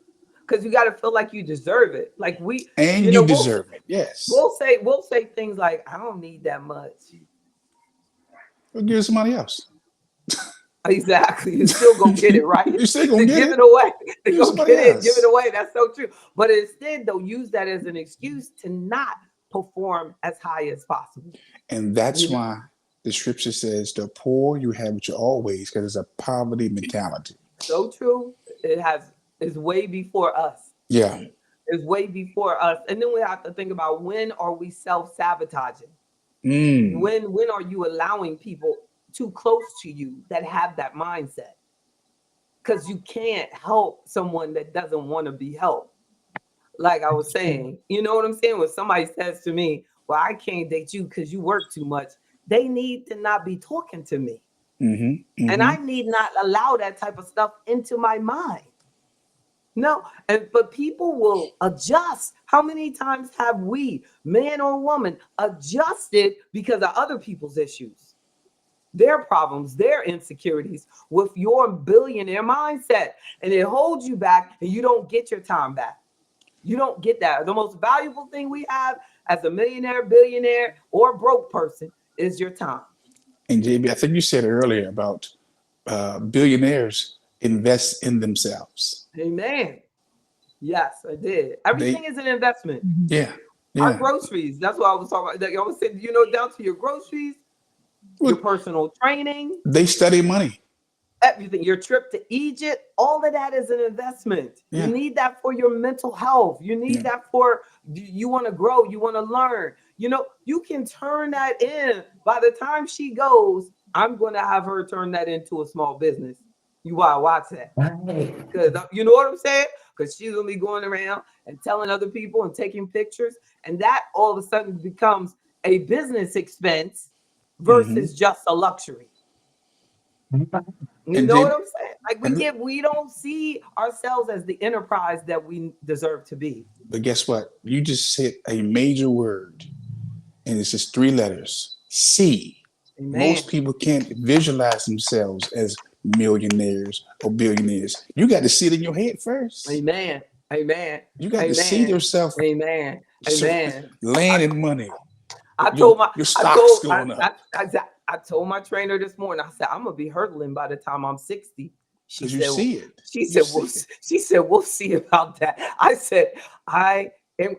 Because you got to feel like you deserve it. Like we, and you you know, we'll deserve it. Yes, we'll say things like, I don't need that much. we'll give it to somebody else. Exactly. You still gonna get it, right? You still gonna To get give it. it away. To Give it to go somebody get it and give it else. away. That's so true. But instead, though, use that as an excuse to not perform as high as possible. And You that's know, why the scripture says, the poor you have with you always, because it's a poverty mentality. so true. It has is way before us. Yeah. Is way before us. And then we have to think about, when are we self-sabotaging? Mm. When are you allowing people too close to you that have that mindset? Because you can't help someone that doesn't want to be helped. Like I was saying, you know what I'm saying? When somebody says to me, well, I can't date you because you work too much, they need to not be talking to me. Mm-hmm. And I Mm-hmm. need not allow that type of stuff into my mind. No, but people will adjust. How many times have we, man or woman, adjusted because of other people's issues, their problems, their insecurities with your billionaire mindset? And it holds you back and you don't get your time back. You don't get that. The most valuable thing we have as a millionaire, billionaire, or broke person is your time. And JB, I think you said earlier about billionaires invest in themselves. Amen. Yes, I did. Everything They, is an investment. yeah, Our yeah. groceries, that's what I was talking about. Like I was saying, down to your groceries, your Well, personal training, they study money. everything, your trip to Egypt, all of that is an investment. You Yeah, need that for your mental health. You need yeah. that for you want to grow, you want to learn. You can turn that in. By the time she goes, I'm going to have her turn that into a small business. You want to watch that. Right. Because you know what I'm saying? Because she's going to be going around and telling other people and taking pictures. And that all of a sudden becomes a business expense Mm-hmm. versus just a luxury. You And know what JB, I'm saying? Like and we don't see ourselves as the enterprise that we deserve to be. but guess what? You just said a major word, and it's just 3 letters. C. Most Amen. people can't visualize themselves as millionaires or billionaires. You got to see it in your head first. Amen. Amen. You got to see Amen. yourself Amen. Amen. I, landing money. I Your told my your I stocks told going up I told my trainer this morning. I said, I'm gonna be hurdling by the time I'm 60. She because you said, see it. she You said, see it. she said, we'll see about that. I said, I am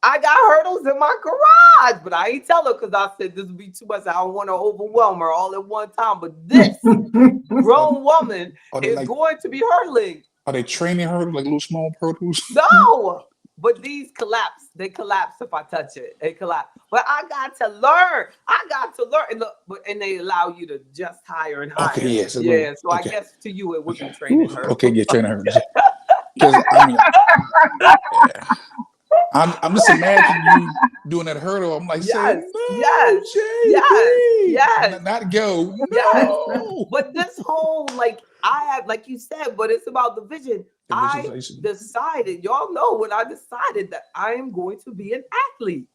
I got hurdles in my garage, but I ain't tell her because I said this would be too much. I don't want to overwhelm her all at one time. But this Are, grown woman are they is like going to be hurling. are they training her like little small hurdles? No, but these collapse. They collapse if I touch it. They collapse. But I got to learn. I got to learn. And look, and they allow you to just higher and Okay, higher. yes, a little. Yeah. So I Okay, guess to you it would okay. be Ooh, training her. okay, get training hurdles. Because I mean, yeah. I'm just imagining you doing that hurdle. I'm like Yes, saying, no, yes, yes, JB. yes, Not go. yes. No. But this whole like I have, like you said, but it's about the vision. The I visualization. decided, y'all know when I decided that I am going to be an athlete.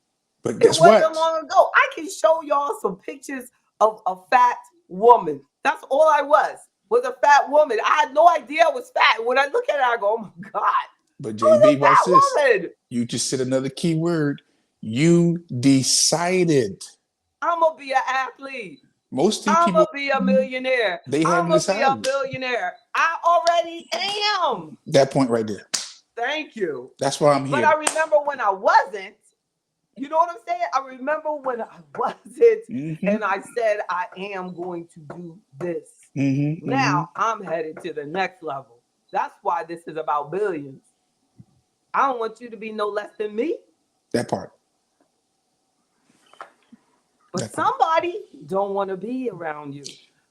But It guess wasn't what? long ago. I can show y'all some pictures of a fat woman. That's all I was a fat woman. I had no idea I was fat. When I look at it, I go, oh my God, But I was JB, a watch this. fat woman. You just said another key word. You decided. I'm gonna be an athlete. Most of these I'm gonna people, be a millionaire. they I'm haven't gonna be a decided. billionaire. I already am. That point right there. Thank you. That's why I'm But here. I remember when I wasn't. You know what I'm saying? I remember when I wasn't, Mm-hmm. and I said I am going to do this. Mm-hmm. Mm-hmm. Now I'm headed to the next level. That's why this is about billions. I don't want you to be no less than me, That part. but That part. somebody don't want to be around you.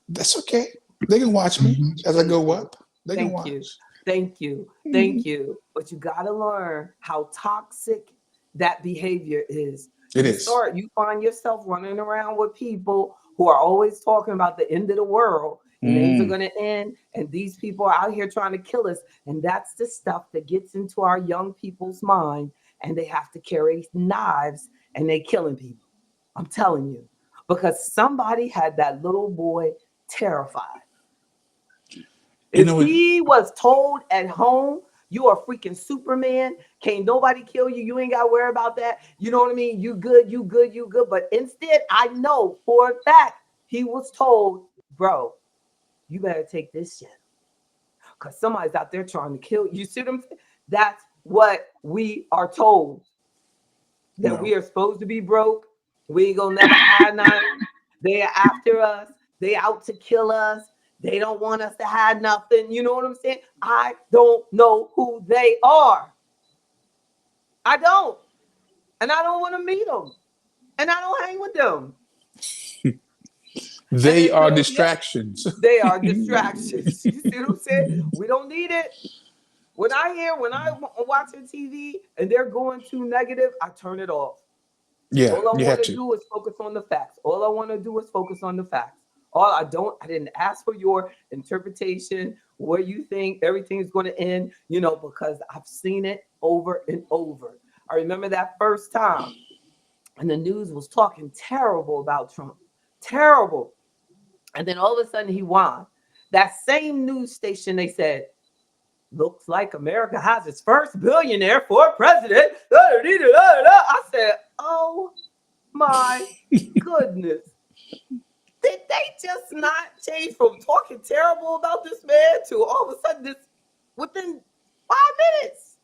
That's okay. They can watch me as I Thank go you. up. They can Thank you. watch. Thank you. Mhm. Thank you. But you got to learn how toxic that behavior is. It is. You find yourself running around with people who are always talking about the end of the world and things are Mm. going to end. And these people are out here trying to kill us. And that's the stuff that gets into our young people's mind. And they have to carry knives and they killing people. I'm telling you, because somebody had that little boy terrified. You If know what? he was told at home, you are freaking Superman, can't nobody kill you, you ain't got to worry about that. You know what I mean? You good, you good, you good. But instead, I know for a fact he was told, bro, you better take this shit because somebody's out there trying to kill you. You see what I'm saying? That's what we are told, that Well, we are supposed to be broke. We ain't gonna never have nothing. They are after us. They out to kill us. They don't want us to have nothing. You know what I'm saying? I don't know who they are. I don't. And I don't want to meet them. And I don't hang with them. And they they are do, yeah, distractions. they are distractions. You see what I'm saying? We don't need it. When I'm watching TV and they're going too negative, I turn it off. Yeah, All I you want have to to. do is focus on the facts. All I want to do is focus on the facts. I didn't ask for your interpretation, where you think everything is going to end, because I've seen it over and over. I remember that first time, and the news was talking terrible about Trump. Terrible. And then all of a sudden he won. That same news station, they said, looks like America has its first billionaire for president. I said, oh my goodness. Did they just not change from talking terrible about this man to all of a sudden this within 5 minutes?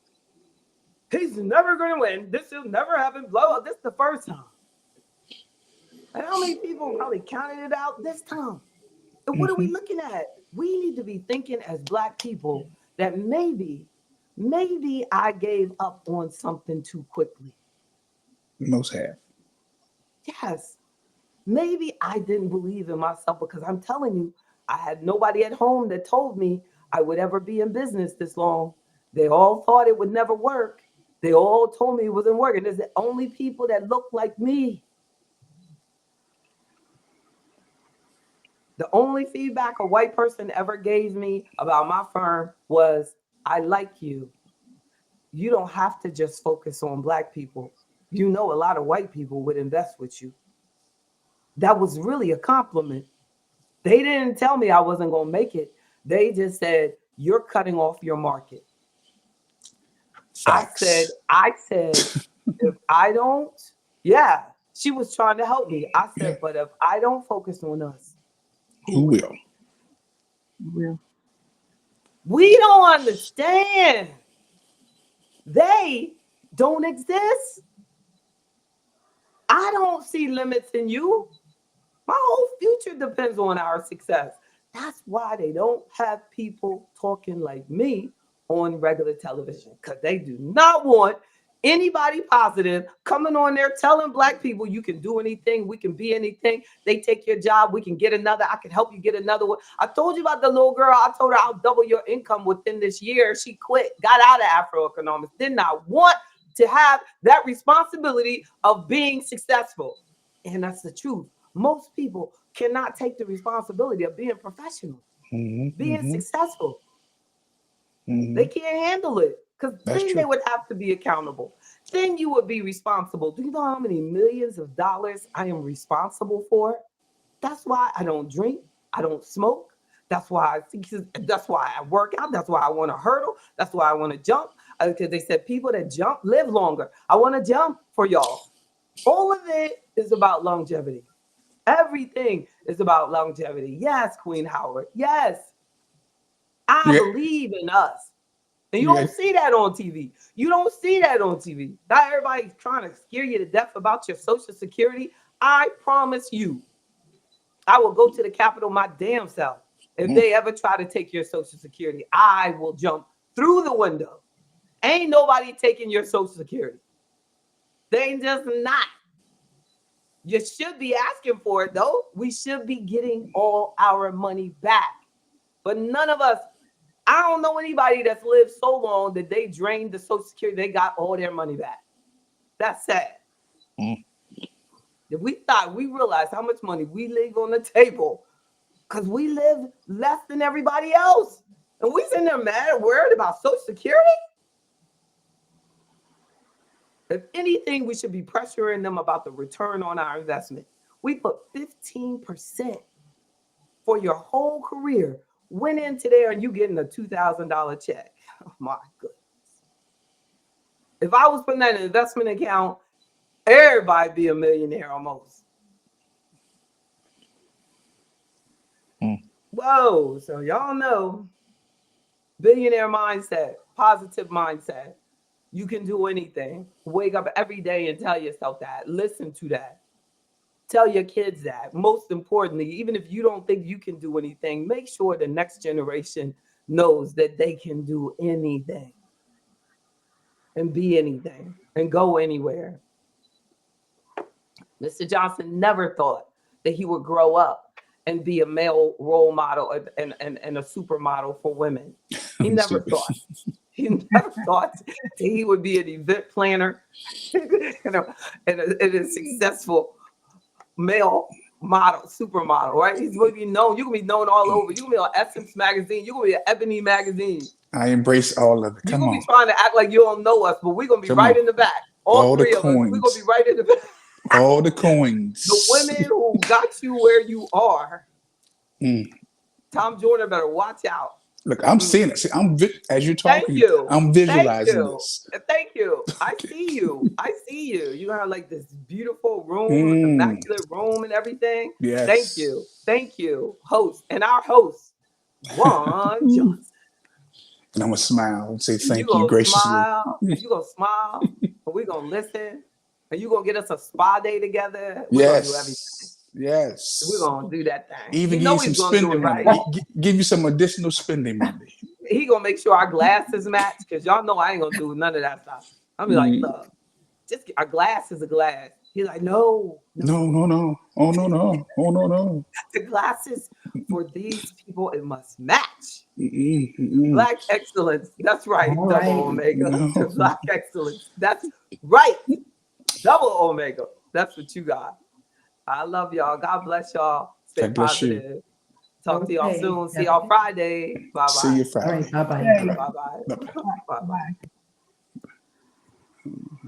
He's never going to win. This will never happen. Blah, blah. This is the first time. And how many people probably counted it out this time? And what are we Hmm. looking at? We need to be thinking as Black people that maybe I gave up on something too quickly. Most have. Yes, maybe I didn't believe in myself because I'm telling you, I had nobody at home that told me I would ever be in business this long. They all thought it would never work. They all told me it wasn't working. There's the only people that look like me. The only feedback a white person ever gave me about my firm was, I like you. You don't have to just focus on Black people. You know, a lot of white people would invest with you. That was really a compliment. They didn't tell me I wasn't going to make it. They just said, you're cutting off your market. Facts. I said, if I don't, yeah, she was trying to help me. I Yeah. said, but if I don't focus on us, who Who will? will? Well, We don't understand. They don't exist. I don't see limits in you. My whole future depends on our success. That's why they don't have people talking like me on regular television, because they do not want anybody positive coming on there telling Black people you can do anything, we can be anything. They take your job, we can get another. I can help you get another one. I told you about the little girl. I told her I'll double your income within this year. She quit, got out of Afro economics, did not want to have that responsibility of being successful. And that's the truth. Most people cannot take the responsibility of being professional, being Mm-hmm. successful. They Mm-hmm. can't handle it because That's then they true. would have to be accountable. Then you would be responsible. Do you know how many millions of dollars I am responsible for? That's why I don't drink. I don't smoke. That's why that's why I work out. That's why I want to hurdle. That's why I want to jump. Because they said people that jump live longer. I want to jump for y'all. All of it is about longevity. Everything is about longevity. Yes, Queen Howard. Yes, I Yeah. believe in us. And you Yeah. don't see that on TV. You don't see that on TV. Not everybody's trying to scare you to death about your Social Security. I promise you, I will go to the Capitol my damn self. If Mm. they ever try to take your Social Security, I will jump through the window. Ain't nobody taking your Social Security. They ain't just not. You should be asking for it though. We should be getting all our money back. But none of us, I don't know anybody that's lived so long that they drained the Social Security, they got all their money back. That's sad. Mm. If we thought we realized how much money we leave on the table because we live less than everybody else. And we sitting there mad and worried about Social Security. If anything, we should be pressuring them about the return on our investment. We put 15% for your whole career, went into there and you getting a $2,000 check. Oh my goodness. If I was putting that in an investment account, everybody be a millionaire almost. Mm. Whoa. So y'all know billionaire mindset, positive mindset. You can do anything. Wake up every day and tell yourself that. Listen to that. Tell your kids that. Most importantly, even if you don't think you can do anything, make sure the next generation knows that they can do anything and be anything and go anywhere. Mr. Johnson never thought that he would grow up and be a male role model and a supermodel for women. He Let me never see. thought. He never thought that he would be an event planner and a successful male model, supermodel, right? He's going to be known. You're going to be known all over. You're going to be on Essence magazine. You're going to be at Ebony magazine. I embrace all of it. You're Come going to be on. trying to act like you don't know us, but we're going to be Come right on. in the back. All All the three of us, we're going to be coins. right in the back. All the The coins. women who got you where you are, Mm. Tom Jordan better watch out. Look, I'm Mm. seeing it. See, as you're Thank talking, you. I'm Thank visualizing you. this. Thank you. I see you. I see you. You have like this beautiful room, Mm. immaculate room and everything. Thank Yes. you. Thank you. Host and our host, Juan Mm. Johnson. And I'm going to smile and say You thank you gonna graciously. smile. You gonna smile. And we gonna listen. And you gonna get us a spa day together. We're gonna do everything. Yes. We're Yes. gonna do that thing. Even He give you know some he's gonna do it spending money. right. Give you some additional spending money. He gonna make sure our glasses match because y'all know I ain't gonna do none of that stuff. I'll be like, Mm. look, just a glass is a glass. He's like, no, No, no. no, no. Oh, no, no. Oh, no, no. The glasses for these people, it must match. Mm-mm, mm-mm. Black excellence. That's right. All Double right. omega. No. Black excellence. That's right. Double omega. That's what you got. I love y'all. God bless y'all. Stay God bless you. positive. Talk to y'all Okay. soon. See y'all Friday. Bye See bye. you All right. Friday. Bye-bye. All Okay. right. Bye bye. Bye-bye. Bye bye. Bye.